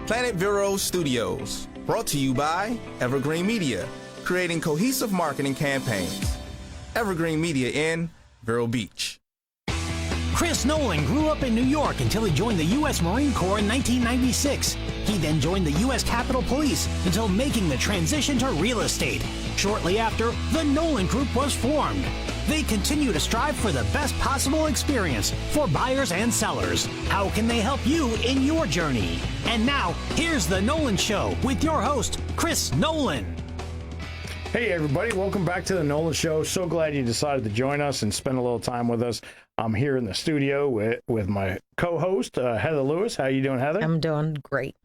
Planet Vero Studios, brought to you by Evergreen Media, creating cohesive marketing campaigns. Evergreen Media in Vero Beach. Chris Nolan grew up in New York until he joined the U.S. Marine Corps in 1996. He then joined the U.S. Capitol Police until making the transition to real estate. Shortly after, the Nolan Group was formed. They continue to strive for the best possible experience for buyers and sellers. How can they help you in your journey? And now, here's the Nolan Show with your host, Chris Nolan. Hey everybody, welcome back to the Nolan Show. So glad you decided to join us and spend a little time with us. I'm here in the studio with my co-host, Heather Lewis. How you doing, Heather? I'm doing great.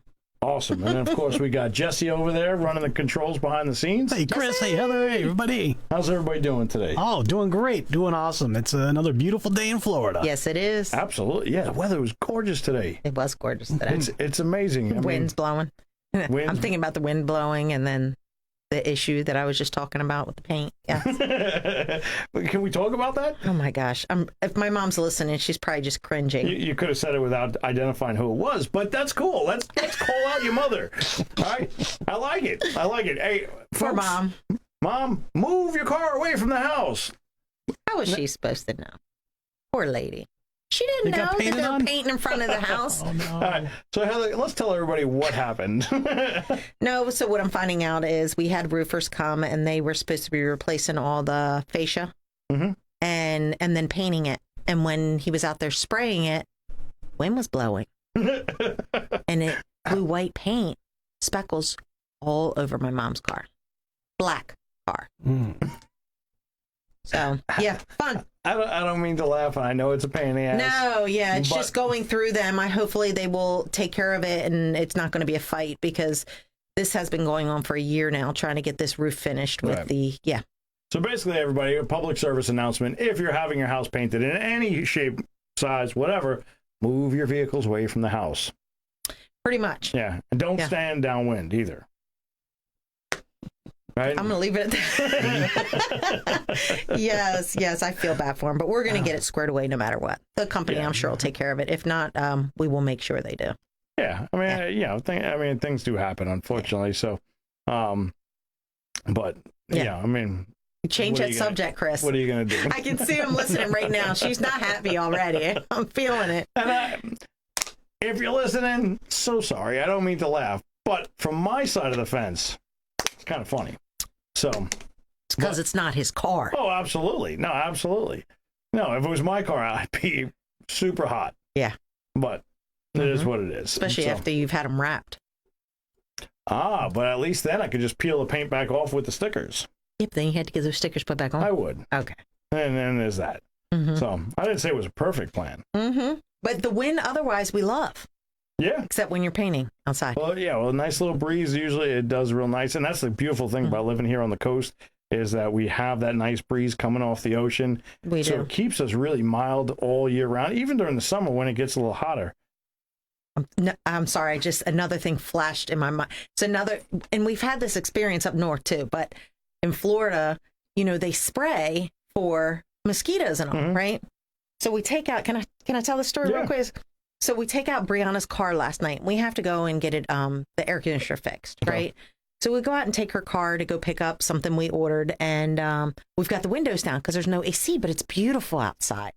Awesome. And then, of course, we got Jesse over there running the controls behind the scenes. Hey, Chris. Hey, Heather. Hey, everybody. How's everybody doing today? Oh, doing great. Doing awesome. It's another beautiful day in Florida. Yes, it is. Absolutely. Yeah, the weather was gorgeous today. It was gorgeous today. It's amazing. Wind's blowing. I'm thinking about the wind blowing and then the issue that I was just talking about with the paint. Yeah. Can we talk about that? Oh my gosh. If my mom's listening, she's probably just cringing. You could have said it without identifying who it was, but that's cool. Let's call out your mother. All right. I like it. Hey, for folks, Mom, move your car away from the house. How was she supposed to know? Poor lady. She didn't know that they were painting in front of the house. Oh, no. All right. So, Heather, let's tell everybody what happened. No, so what I'm finding out is we had roofers come and they were supposed to be replacing all the fascia and then painting it. And when he was out there spraying it, wind was blowing. And it blew white paint, speckles all over my mom's car. Black car. So, yeah, fun. I don't mean to laugh, and I know it's a pain in the ass. No, yeah, it's just going through them. Hopefully they will take care of it, and it's not going to be a fight because this has been going on for a year now, trying to get this roof finished with So basically, everybody, a public service announcement. If you're having your house painted in any shape, size, whatever, move your vehicles away from the house. Pretty much. Yeah, and don't stand downwind either. Right? I'm going to leave it at that. Yes, I feel bad for him, but we're going to get it squared away no matter what. The company, I'm sure, will take care of it. If not, we will make sure they do. Yeah, I mean, things do happen, unfortunately. So, but I mean, change that subject, Chris. What are you going to do? I can see him listening right now. She's not happy already. I'm feeling it. And if you're listening, so sorry. I don't mean to laugh, but from my side of the fence, it's kind of funny. So it's because it's not his car. Oh, absolutely. No, absolutely. No, if it was my car, I'd be super hot. Yeah. But it is what it is. Especially after you've had them wrapped. But at least then I could just peel the paint back off with the stickers. Yep, then you had to get those stickers put back on. I would. Okay. And then there's that. So I didn't say it was a perfect plan. But the wind otherwise we love. Yeah. Except when you're painting outside. Well, a nice little breeze. Usually it does real nice. And that's the beautiful thing about living here on the coast is that we have that nice breeze coming off the ocean. We do. So it keeps us really mild all year round, even during the summer when it gets a little hotter. No, I'm sorry. Just another thing flashed in my mind. And we've had this experience up north too, but in Florida, they spray for mosquitoes and all, right? So we take out, can I tell the story real quick? So we take out Brianna's car last night. We have to go and get it, the air conditioner fixed, right? So we go out and take her car to go pick up something we ordered. And we've got the windows down because there's no AC, but it's beautiful outside.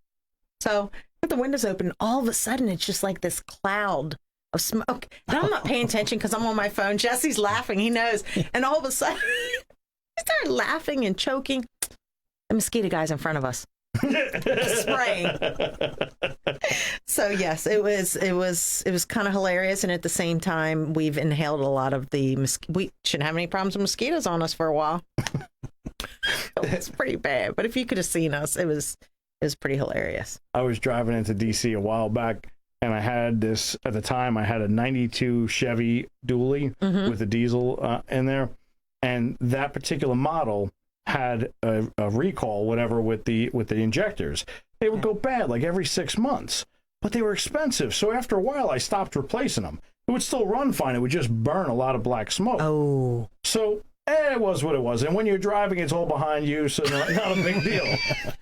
So with the windows open, all of a sudden, it's just like this cloud of smoke. And I'm not paying attention because I'm on my phone. Jesse's laughing. He knows. And all of a sudden, he started laughing and choking. The mosquito guy's in front of us. Spraying. So yes, it was kind of hilarious, and at the same time, we've inhaled a lot of the we shouldn't have any problems with mosquitoes on us for a while. It's pretty bad, but if you could have seen us, it was pretty hilarious. I was driving into DC a while back, and I had this at the time. I had a '92 Chevy Dually with a diesel in there, and that particular model had a recall, whatever, with the injectors. They would go bad like every 6 months, but they were expensive. So after a while, I stopped replacing them. It would still run fine. It would just burn a lot of black smoke. Oh. So it was what it was. And when you're driving, it's all behind you, so not a big deal.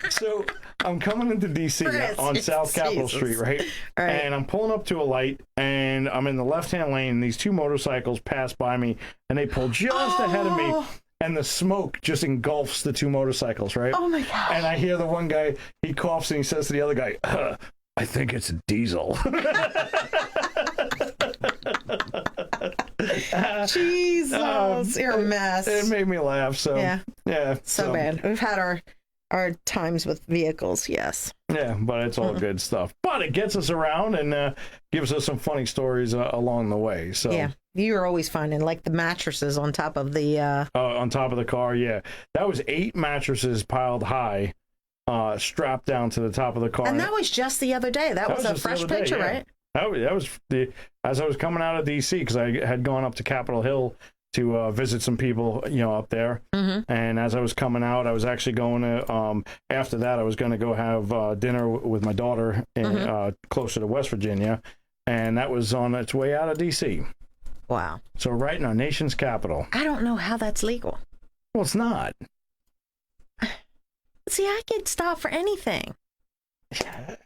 So I'm coming into DC Chris, on South Capitol Jesus. Street, right? And I'm pulling up to a light, and I'm in the left-hand lane, and these two motorcycles pass by me, and they pull just ahead of me, and the smoke just engulfs the two motorcycles, right? Oh, my God. And I hear the one guy, he coughs, and he says to the other guy, I think it's a diesel. Jesus, you're a mess. It made me laugh, so yeah. So bad. We've had our times with vehicles, yes. Yeah, but it's all good stuff. But it gets us around and gives us some funny stories along the way. So yeah, you're always finding like the mattresses on top of the on top of the car. Yeah, that was 8 mattresses piled high, strapped down to the top of the car. And that was just the other day. That was a fresh picture, right? That was as I was coming out of DC, because I had gone up to Capitol Hill to visit some people, up there. And as I was coming out, I was actually going to, after that, I was going to go have dinner with my daughter in, closer to West Virginia. And that was on its way out of DC. Wow. So right in our nation's capital. I don't know how that's legal. Well, it's not. See, I get stopped for anything.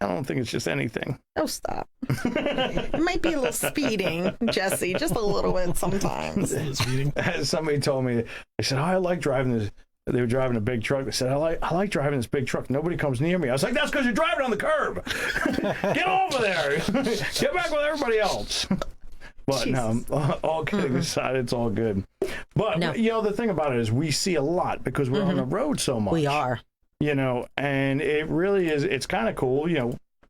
I don't think it's just anything. Oh, stop. It might be a little speeding, Jesse, just a little bit sometimes. Speeding. Somebody told me, they said, I like driving this. They were driving a big truck. They said, I like driving this big truck. Nobody comes near me. I was like, that's because you're driving on the curb. Get over there. Get back with everybody else. But no, all kidding aside, it's all good. But, the thing about it is we see a lot because we're on the road so much. We are. And it really is, it's kind of cool.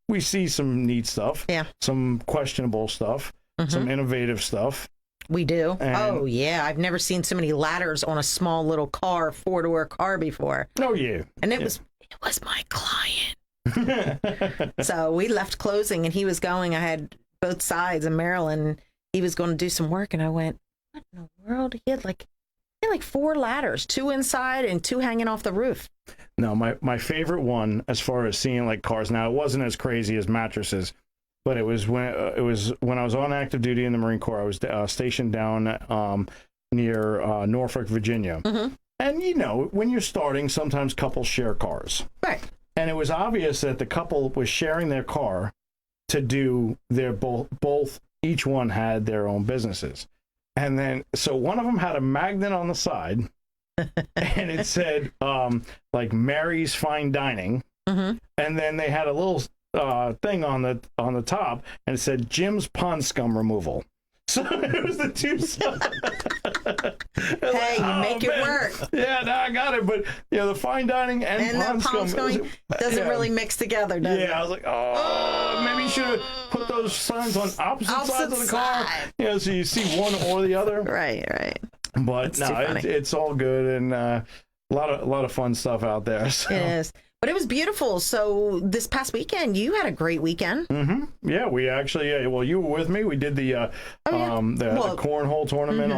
We see some neat stuff, some questionable stuff, some innovative stuff. We do. And, I've never seen so many ladders on a small little car, 4-door car before. Oh, yeah. And it was my client. So we left closing and he was going, I had both sides in Maryland. He was going to do some work and I went, what in the world? He had like 4 ladders, 2 inside and 2 hanging off the roof. No, my favorite one, as far as seeing like cars, now it wasn't as crazy as mattresses, but it was when I was on active duty in the Marine Corps. I was stationed down near Norfolk, Virginia. And when you're starting, sometimes couples share cars. Right. And it was obvious that the couple was sharing their car to do their both. Each one had their own businesses. And then, so one of them had a magnet on the side, and it said, like Mary's Fine Dining. And then they had a little thing on the top, and it said Jim's Pond Scum Removal. So it was the two sides. Hey, you make it work. Yeah, no, I got it. But, the fine dining and pond scum doesn't really mix together, does it? Yeah, I was like, maybe you should have put those signs on opposite sides of the car. So you see one or the other. Right. But it's all good, and a lot of fun stuff out there. So. It is. But it was beautiful. So this past weekend, you had a great weekend. Yeah, we actually. Well, you were with me. We did the cornhole tournament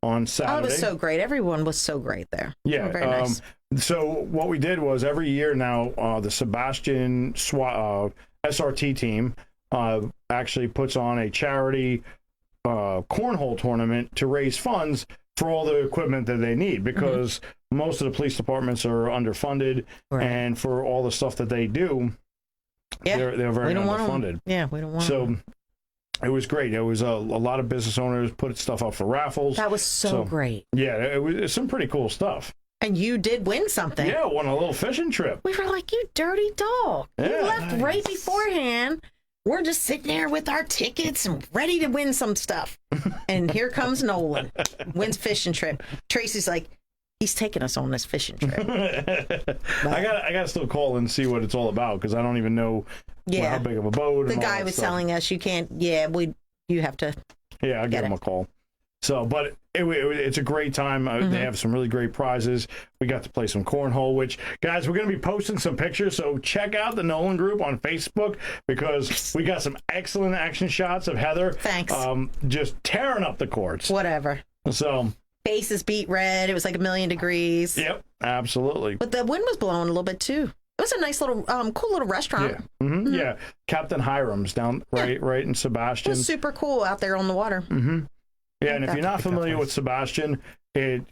on Saturday. Oh, it was so great. Everyone was so great there. Yeah, very nice. So what we did was every year now, the Sebastian SRT team actually puts on a charity cornhole tournament to raise funds for all the equipment that they need, because most of the police departments are underfunded, and for all the stuff that they do, they're very underfunded. We don't want So it was great. It was a lot of business owners put stuff up for raffles. That was so great. Yeah, it was some pretty cool stuff. And you did win something. Yeah, won a little fishing trip. We were like, you dirty dog. You left right beforehand. We're just sitting there with our tickets and ready to win some stuff. And here comes Nolan. Wins fishing trip. Tracy's like, he's taking us on this fishing trip. I got to still call and see what it's all about, because I don't even know how big of a boat. The guy was telling us you can't. Yeah, you have to. Yeah, I'll give him a call. So, but it's a great time. They have some really great prizes. We got to play some cornhole, which, guys, we're going to be posting some pictures. So check out the Nolan Group on Facebook, because we got some excellent action shots of Heather. Thanks. Just tearing up the courts. Whatever. So. Faces beat red. It was like 1,000,000 degrees. Yep, absolutely. But the wind was blowing a little bit too. It was a nice little, cool little restaurant. Yeah, yeah. Captain Hiram's down right in Sebastian. It was super cool out there on the water. Yeah, and if you're not familiar with Sebastian,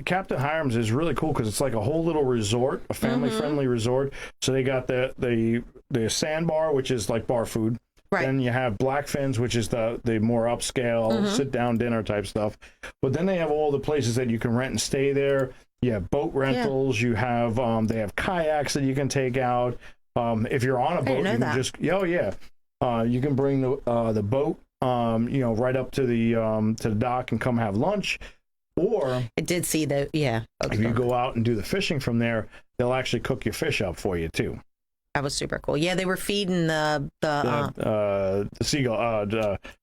Captain Hiram's is really cool because it's like a whole little resort, a family-friendly resort. So they got the sandbar, which is like bar food. Right. Then you have Blackfin's, which is the more upscale, sit-down dinner type stuff. But then they have all the places that you can rent and stay there. You have boat rentals. You have they have kayaks that you can take out. If you're on a boat, you can just you can bring the boat right up to the dock and come have lunch. Or I did see that. Yeah. If you go out and do the fishing from there, they'll actually cook your fish up for you too. That was super cool. Yeah, they were feeding the seagull,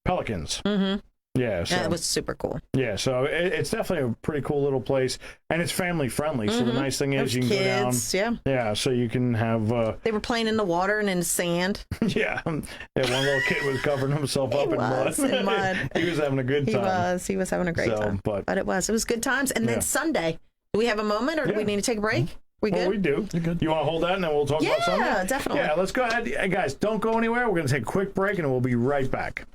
pelicans. Mm-hmm. Yeah, so that was super cool. Yeah, so it's definitely a pretty cool little place, and it's family friendly. So the nice thing is you can kids, go down. Yeah, so you can have. They were playing in the water and in the sand. Yeah, one little kid was covering himself up in mud. He was having a good time. He was having a great time. But it was good times. And then Sunday, do we have a moment, or do we need to take a break? We good? We do. You're good. You want to hold that, and then we'll talk about Sunday? Yeah, definitely. Yeah, let's go ahead. Hey, guys, don't go anywhere. We're going to take a quick break, and we'll be right back.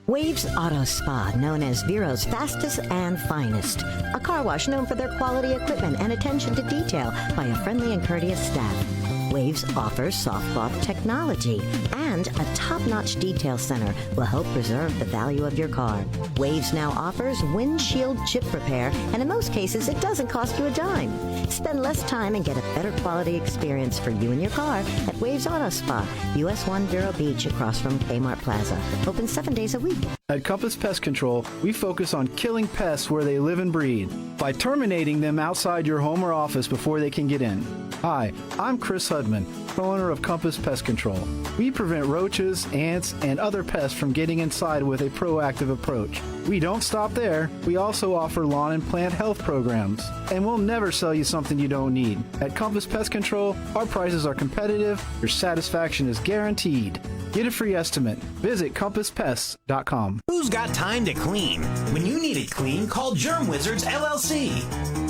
Waves Auto Spa, known as Vero's fastest and finest. A car wash known for their quality equipment and attention to detail by a friendly and courteous staff. Waves offers soft cloth technology, and a top-notch detail center will help preserve the value of your car. Waves now offers windshield chip repair, and in most cases, it doesn't cost you a dime. Spend less time and get a better quality experience for you and your car at Waves Auto Spa, US 1 Vero Beach, across from Kmart Plaza. Open 7 days a week. At Compass Pest Control, we focus on killing pests where they live and breed by terminating them outside your home or office before they can get in. Hi, I'm Chris Hudman, co-owner of Compass Pest Control. We prevent roaches, ants, and other pests from getting inside with a proactive approach. We don't stop there. We also offer lawn and plant health programs. And we'll never sell you something you don't need. At Compass Pest Control, our prices are competitive, your satisfaction is guaranteed. Get a free estimate. Visit compasspests.com. Who's got time to clean? When you need it clean, call Germ Wizards LLC.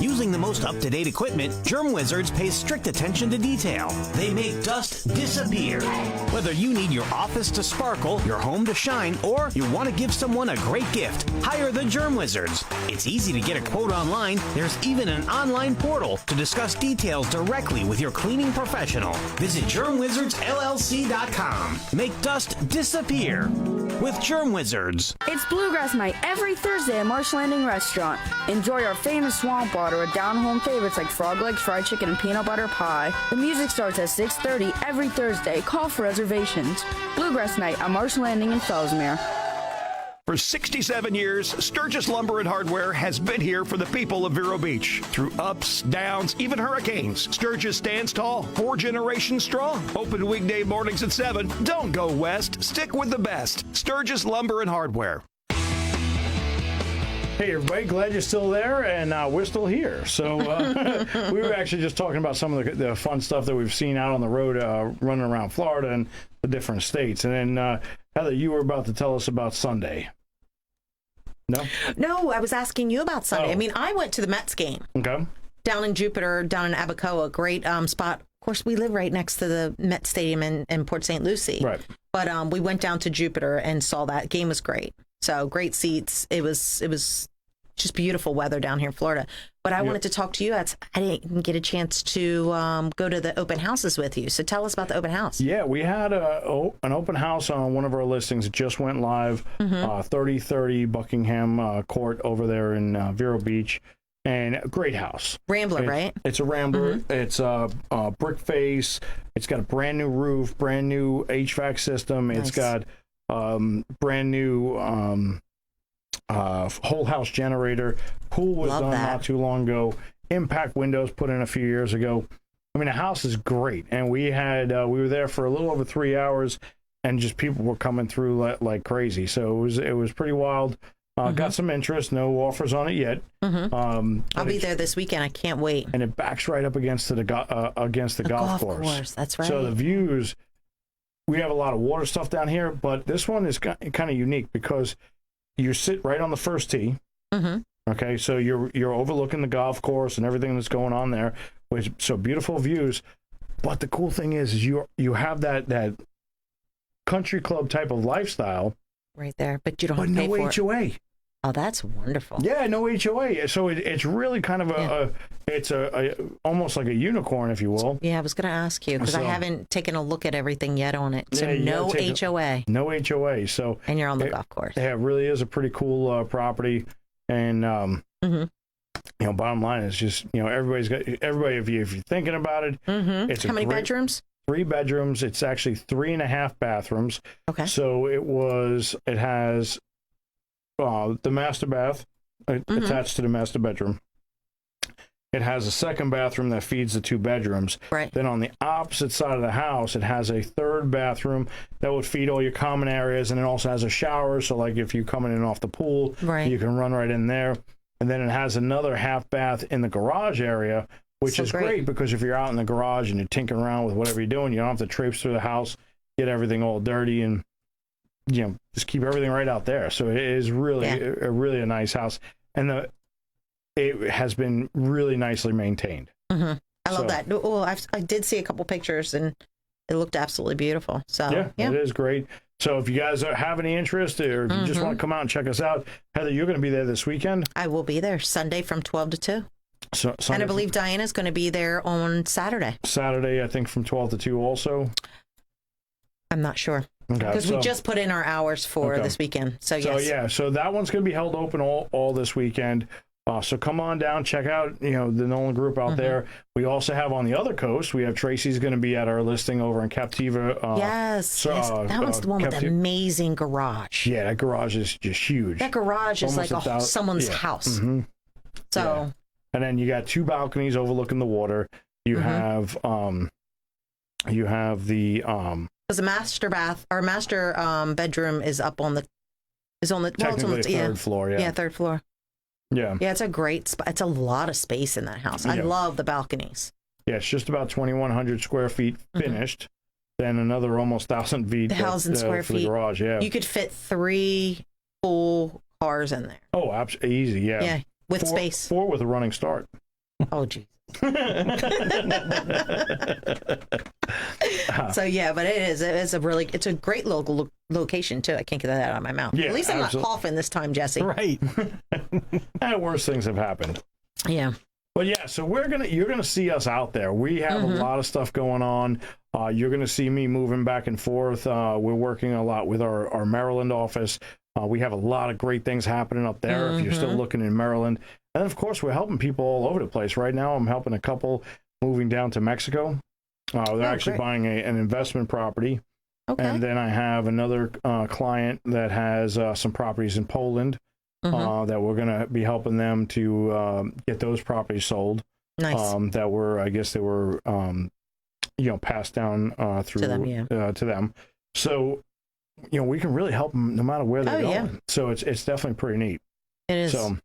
Using the most up-to-date equipment, Germ Wizards pays strict attention to detail. They make dust disappear. Whether you need your office to sparkle, your home to shine, or you want to give someone a great gift, hire the Germ Wizards. It's easy to get a quote online. There's even an online portal to discuss details directly with your cleaning professional. Visit GermWizardsLLC.com. Make dust disappear with Germ Wizards. It's Bluegrass Night every Thursday at Marsh Landing Restaurant. Enjoy our famous swamp water or down-home favorites like frog legs, fried chicken, and peanut butter pie. The music starts at 6:30 every Thursday. Call for reservations. Bluegrass Night at Marsh Landing in Fellsmere. For 67 years, Sturgis Lumber and Hardware has been here for the people of Vero Beach. Through ups, downs, even hurricanes, Sturgis stands tall, 4 generations strong. Open weekday mornings at 7. Don't go west. Stick with the best. Sturgis Lumber and Hardware. Hey, everybody. Glad you're still there, and we're still here. So we were actually just talking about some of the fun stuff that we've seen out on the road running around Florida and the different states. And then, Heather, you were about to tell us about Sunday. No, I was asking you about Sunday. I mean, I went to the Mets game. Okay. Down in Jupiter, down in Abacoa, great spot. Of course, we live right next to the Met Stadium in Port St. Lucie. Right. But we went down to Jupiter and saw that. Game was great. So great seats. It was just beautiful weather down here in Florida. But I wanted to talk to you. I didn't get a chance to go to the open houses with you. So tell us about the open house. Yeah, we had an open house on one of our listings. It just went live, 3030 Buckingham Court over there in Vero Beach. And a great house. Rambler, right? It's a Rambler. It's a brick face. It's got a brand new roof, brand new HVAC system. Nice. It's got brand new whole house generator. Pool was done not too long ago. Impact windows put in a few years ago. I mean, the house is great. And we were there for a little over 3 hours, and just people were coming through like crazy. So it was pretty wild. Got some interest. No offers on it yet. I'll be there this weekend. I can't wait. And it backs right up against the golf course. That's right. So the views. We have a lot of water stuff down here, but this one is kind of unique because you sit right on the first tee. Okay, so you're overlooking the golf course and everything that's going on there. So beautiful views. But the cool thing is you have that country club type of lifestyle right there, but you don't have to pay no for HOA. it. Oh, that's wonderful. Yeah, no HOA. So it's really kind of it's almost like a unicorn, if you will. Yeah, I was going to ask you because I haven't taken a look at everything yet on it. So no HOA. No HOA. So and you're on the golf course. Yeah, it really is a pretty cool property. And you know, bottom line is just, you know, everybody. If you're thinking about it, it's how many bedrooms? 3 bedrooms. It's actually 3.5 bathrooms. Okay. So it has the master bath attached to the master bedroom. It has a second bathroom that feeds the 2 bedrooms. Right. Then on the opposite side of the house, it has a third bathroom that would feed all your common areas, and it also has a shower. So, like if you're coming in off the pool, you can run right in there. And then it has another half bath in the garage area, which is great because if you're out in the garage and you're tinkering around with whatever you're doing, you don't have to traipse through the house, get everything all dirty, and you know, just keep everything right out there. So it is really a nice house, and it has been really nicely maintained. I love that. Well, I did see a couple pictures, and it looked absolutely beautiful. So yeah, it is great. So if you guys have any interest, or if you just want to come out and check us out, Heather, you're going to be there this weekend. I will be there Sunday from 12 to 2. So and I believe Diana's going to be there on Saturday. Saturday, I think, from 12 to 2 also. I'm not sure. Because we just put in our hours for this weekend. So yes. So that one's going to be held open all this weekend. So come on down, check out, you know, the Nolan Group out there. We also have on the other coast, we have Tracy's going to be at our listing over in Captiva. Yes. That one's the one with the amazing garage. Yeah, that garage is just huge. That garage is like someone's house. So. And then you got 2 balconies overlooking the water. You have the because the master bedroom is up on the technically third floor. Yeah, third floor. Yeah. Yeah, it's a great spot. It's a lot of space in that house. I love the balconies. Yeah, it's just about 2,100 square feet finished. Then another almost 1,000 feet. 1,000 square feet. The garage, yeah. You could fit 3 full cars in there. Oh, absolutely easy, yeah. Yeah, with space. 4 with a running start. Oh, geez. So yeah, but it's a great local location too. I can't get that out of my mouth. Yeah, at least I'm not coughing this time, Jesse. Right. Worse things have happened. Yeah. But yeah, so you're gonna see us out there. We have a lot of stuff going on. You're gonna see me moving back and forth. We're working a lot with our Maryland office. We have a lot of great things happening up there if you're still looking in Maryland. And of course, we're helping people all over the place. Right now, I'm helping a couple moving down to Mexico. They're actually buying an investment property. Okay. And then I have another client that has some properties in Poland that we're going to be helping them to get those properties sold. Nice. That were, I guess they were, passed down through to them. So, we can really help them no matter where they're going. Yeah. So it's definitely pretty neat. It is. So,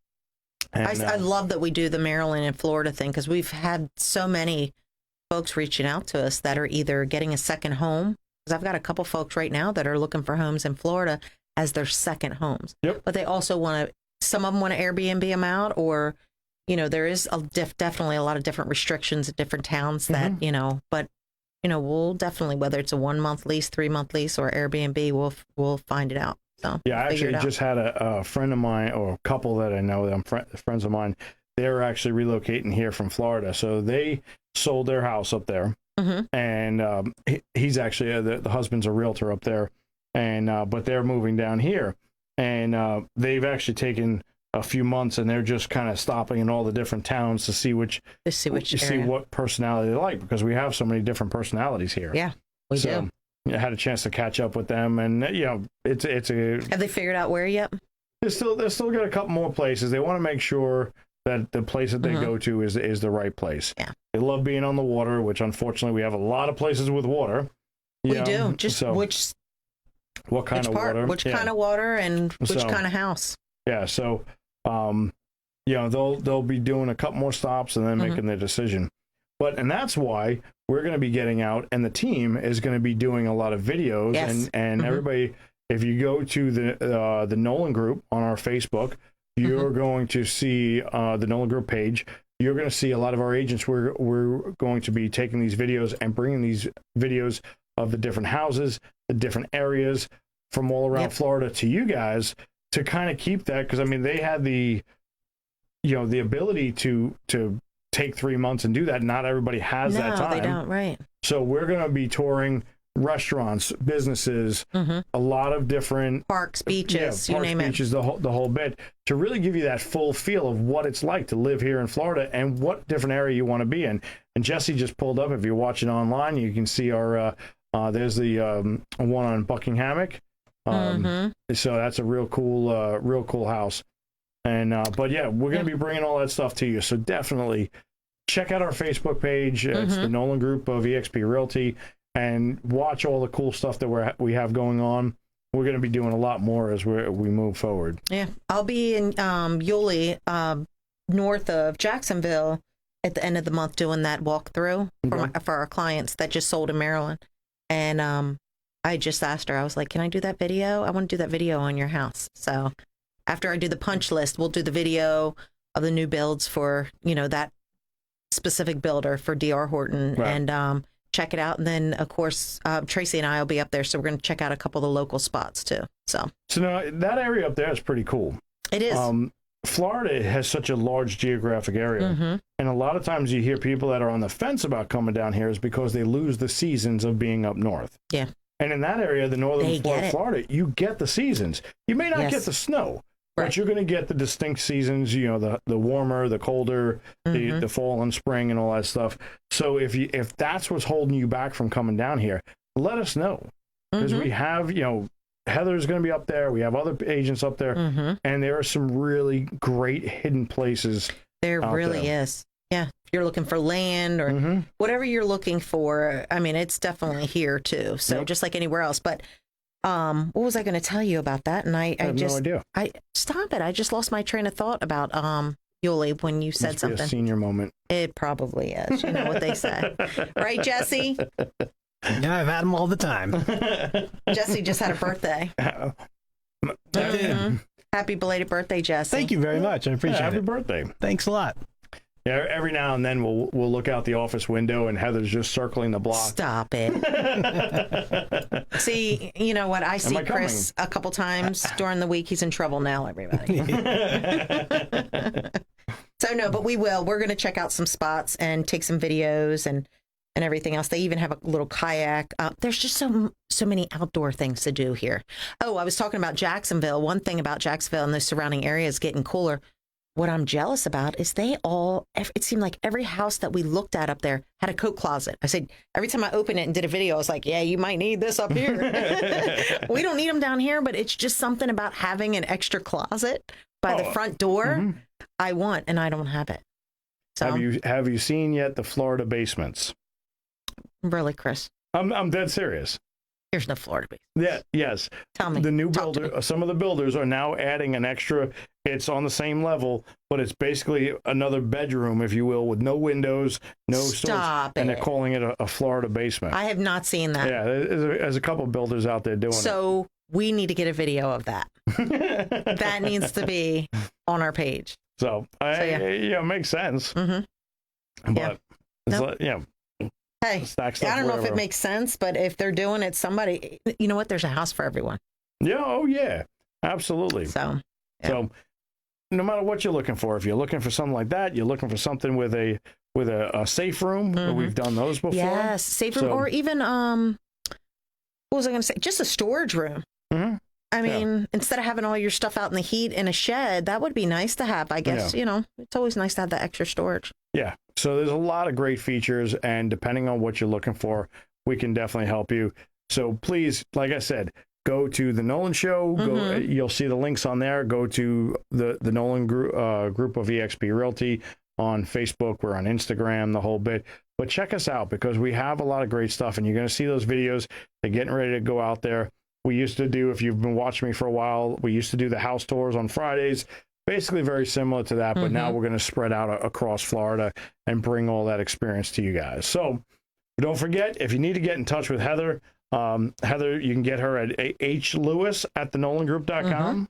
I love that we do the Maryland and Florida thing because we've had so many folks reaching out to us that are either getting a second home. Because I've got a couple folks right now that are looking for homes in Florida as their second homes. Yep. But they also some of them want to Airbnb them out, or, there is definitely a lot of different restrictions at different towns that, but, we'll definitely, whether it's a 1-month lease, 3-month lease, or Airbnb, we'll find it out. So yeah, I actually just had a friend of mine, or a couple that I know that I'm friends of mine. They're actually relocating here from Florida, so they sold their house up there, and he's actually the husband's a realtor up there, and but they're moving down here, and they've actually taken a few months, and they're just kind of stopping in all the different towns to see what personality they like, because we have so many different personalities here. Yeah, we do. I had a chance to catch up with them, and it's a. Have they figured out where yet? They still got a couple more places. They want to make sure that the place that they go to is the right place. Yeah, they love being on the water, which unfortunately we have a lot of places with water. We do. Just what kind of water? Which kind of water and which kind of house? Yeah, so they'll be doing a couple more stops and then making their decision. And that's why we're going to be getting out, and the team is going to be doing a lot of videos. Yes. And everybody, if you go to the Nolan Group on our Facebook, you're going to see the Nolan Group page. you're going to see a lot of our agents. We're going to be taking these videos and bringing these videos of the different houses, the different areas from all around Florida to you guys to kind of keep that, because I mean they had the ability to take 3 months and do that. Not everybody has that time. No, they don't. Right. So we're going to be touring restaurants, businesses, a lot of different parks, beaches, you name beaches, it. the whole bit, to really give you that full feel of what it's like to live here in Florida and what different area you want to be in. And Jesse just pulled up. If you're watching online, you can see our there's the one on Buckinghammock. So that's a real cool house. And but yeah, we're going to be bringing all that stuff to you. So definitely check out our Facebook page. It's the Nolan Group of EXP Realty. And watch all the cool stuff that we have going on. We're going to be doing a lot more as we move forward. Yeah, I'll be in Yulee, north of Jacksonville, at the end of the month doing that walkthrough for our clients that just sold in Maryland. And I just asked her, I was like, "Can I do that video? I want to do that video on your house." So after I do the punch list, we'll do the video of the new builds for that specific builder for D.R. Horton and. Check it out, and then of course Tracy and I will be up there, so we're going to check out a couple of the local spots too. So now that area up there is pretty cool. It is. Florida has such a large geographic area, and a lot of times you hear people that are on the fence about coming down here is because they lose the seasons of being up north. Yeah. And in that area, the northern Florida, you get the seasons. You may not get the snow, but you're going to get the distinct seasons, the warmer, the colder, the fall and spring and all that stuff. So if that's what's holding you back from coming down here, let us know. Because we have, Heather's going to be up there. We have other agents up there. And there are some really great hidden places. There really is. Yeah. If you're looking for land or whatever you're looking for, I mean, it's definitely here too. So just like anywhere else. But what was I going to tell you about that? And I have just, no idea. Stop it. I just lost my train of thought about Yulee when you said something. A senior moment. It probably is. You know what they say. Right, Jesse? Yeah, I've had them all the time. Jesse just had a birthday. Happy belated birthday, Jesse. Thank you very much. I appreciate it. Happy birthday. Thanks a lot. Yeah, every now and then we'll look out the office window and Heather's just circling the block. Stop it. See, you know what? I see Chris a couple times during the week. He's in trouble now, everybody. So no, but we will. We're going to check out some spots and take some videos and everything else. They even have a little kayak. There's just so many outdoor things to do here. Oh, I was talking about Jacksonville. One thing about Jacksonville and the surrounding areas getting cooler. What I'm jealous about is it seemed like every house that we looked at up there had a coat closet. I said, every time I opened it and did a video, I was like, yeah, you might need this up here. We don't need them down here, but it's just something about having an extra closet by the front door I want, and I don't have it. So have you seen yet the Florida basements? Really, Chris? I'm dead serious. There's no Florida basement. Yeah, yes. Tell me. The new builder, some of the builders are now adding an extra, it's on the same level, but it's basically another bedroom, if you will, with no windows, no storage, and they're calling it a Florida basement. I have not seen that. Yeah, there's a couple builders out there doing it. So we need to get a video of that. That needs to be on our page. So it makes sense. But hey, I don't know if it makes sense, but if they're doing it, somebody, you know what? There's a house for everyone. Yeah. Oh, yeah. Absolutely. So no matter what you're looking for, if you're looking for something like that, you're looking for something with a safe room. We've done those before. Yes, safe room, or even what was I going to say? Just a storage room. I mean, instead of having all your stuff out in the heat in a shed, that would be nice to have, I guess. Yeah. It's always nice to have that extra storage. Yeah. So there's a lot of great features, and depending on what you're looking for, we can definitely help you. So please, like I said, go to the Nolan Show. You'll see the links on there. Go to the Nolan Group of EXP Realty on Facebook. We're on Instagram, the whole bit. But check us out, because we have a lot of great stuff, and you're going to see those videos. They're getting ready to go out there. We used to do, if you've been watching me for a while, we used to do the house tours on Fridays, basically very similar to that, but now we're going to spread out across Florida and bring all that experience to you guys. So don't forget, if you need to get in touch with Heather, Heather, you can get her at hlewis@thenolangroup.com.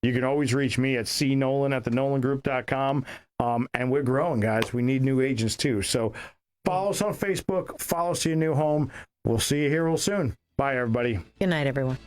You can always reach me at cnolan@thenolangroup.com. And we're growing, guys. We need new agents too. So follow us on Facebook. Follow us to your new home. We'll see you here real soon. Bye, everybody. Good night, everyone.